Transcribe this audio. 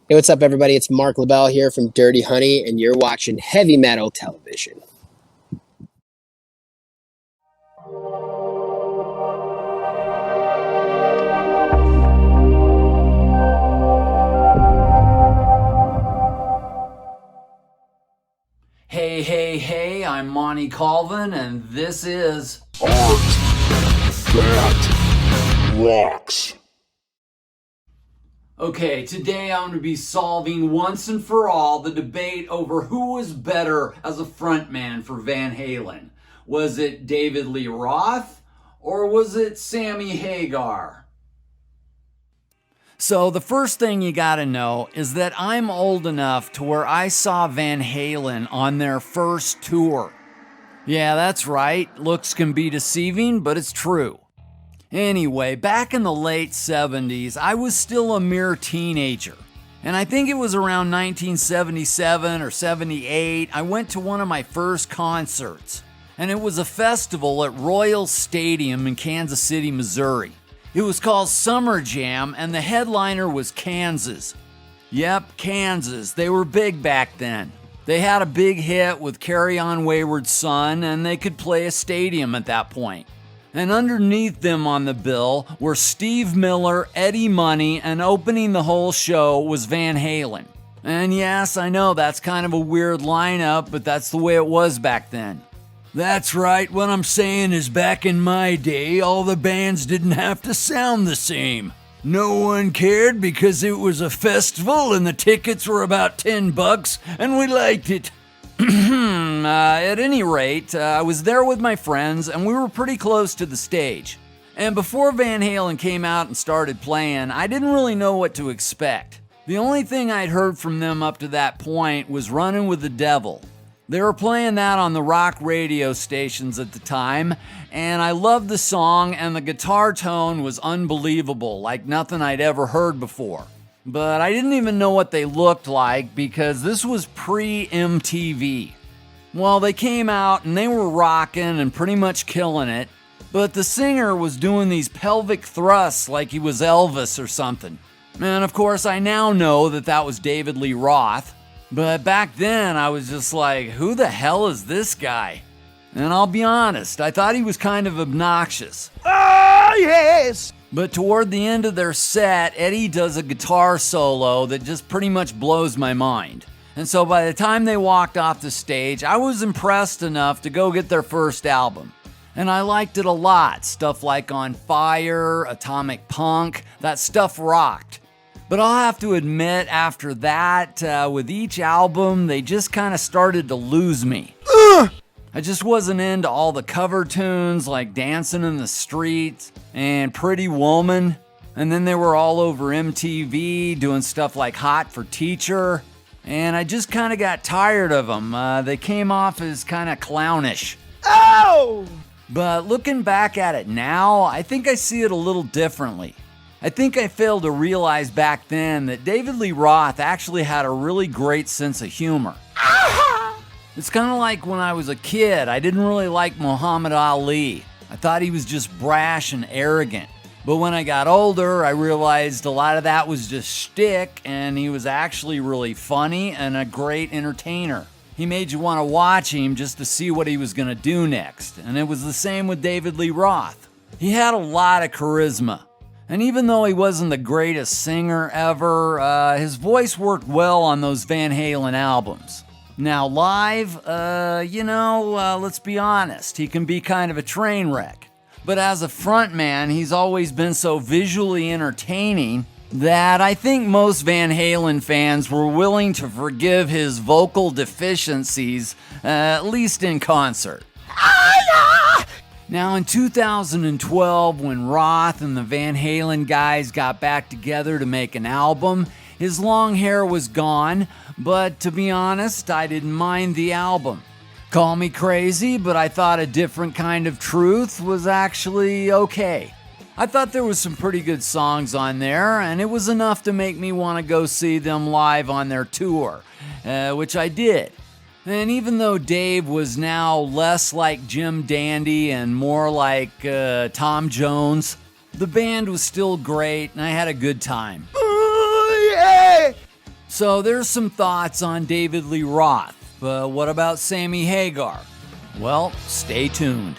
Hey, what's up, everybody? It's Mark LaBelle here from Dirty Honey, and you're watching Heavy Metal Television. Hey, I'm Monty Colvin, and this is Art That Rocks. Okay, today I'm going to be solving once and for all the debate over who was better as a frontman for Van Halen. Was it David Lee Roth or was it Sammy Hagar? So the first thing you gotta know is that I'm old enough to where I saw Van Halen on their first tour. Yeah, that's right, looks can be deceiving, but it's true. Anyway, back in the late 70s, I was still a mere teenager. And I think it was around 1977 or 78, I went to one of my first concerts. And it was a festival at Royal Stadium in Kansas City, Missouri. It was called Summer Jam, and the headliner was Kansas. Yep, Kansas. They were big back then. They had a big hit with Carry On Wayward Son, and they could play a stadium at that point. And underneath them on the bill were Steve Miller, Eddie Money, and opening the whole show was Van Halen. And yes, I know that's kind of a weird lineup, but that's the way it was back then. That's right, what I'm saying is back in my day, all the bands didn't have to sound the same. No one cared because it was a festival and the tickets were about $10 and we liked it. At any rate, I was there with my friends and we were pretty close to the stage. And before Van Halen came out and started playing, I didn't really know what to expect. The only thing I'd heard from them up to that point was Runnin' with the Devil. They were playing that on the rock radio stations at the time, and I loved the song, and the guitar tone was unbelievable, like nothing I'd ever heard before. But I didn't even know what they looked like because this was pre-MTV. Well, they came out and they were rocking and pretty much killing it, but the singer was doing these pelvic thrusts like he was Elvis or something. And of course, I now know that that was David Lee Roth. But back then, I was just like, who the hell is this guy? And I'll be honest, I thought he was kind of obnoxious. Oh, yes! But toward the end of their set, Eddie does a guitar solo that just pretty much blows my mind. And so by the time they walked off the stage, I was impressed enough to go get their first album. And I liked it a lot. Stuff like On Fire, Atomic Punk, that stuff rocked. But I'll have to admit, after that, with each album, they just kind of started to lose me. I just wasn't into all the cover tunes like Dancing in the Street and Pretty Woman. And then they were all over MTV doing stuff like Hot for Teacher. And I just kind of got tired of them. They came off as kind of clownish. Oh! But looking back at it now, I think I see it a little differently. I think I failed to realize back then that David Lee Roth actually had a really great sense of humor. It's kind of like when I was a kid, I didn't really like Muhammad Ali. I thought he was just brash and arrogant. But when I got older, I realized a lot of that was just shtick, and he was actually really funny and a great entertainer. He made you want to watch him just to see what he was going to do next. And it was the same with David Lee Roth. He had a lot of charisma. And even though he wasn't the greatest singer ever, his voice worked well on those Van Halen albums. Now live, let's be honest, he can be kind of a train wreck. But as a frontman, he's always been so visually entertaining that I think most Van Halen fans were willing to forgive his vocal deficiencies, at least in concert. Now in 2012, when Roth and the Van Halen guys got back together to make an album, his long hair was gone, but to be honest, I didn't mind the album. Call me crazy, but I thought A Different Kind of Truth was actually okay. I thought there was some pretty good songs on there, and it was enough to make me want to go see them live on their tour, which I did. And even though Dave was now less like Jim Dandy and more like Tom Jones, the band was still great and I had a good time. Oh, yeah! So there's some thoughts on David Lee Roth, but what about Sammy Hagar? Well, stay tuned.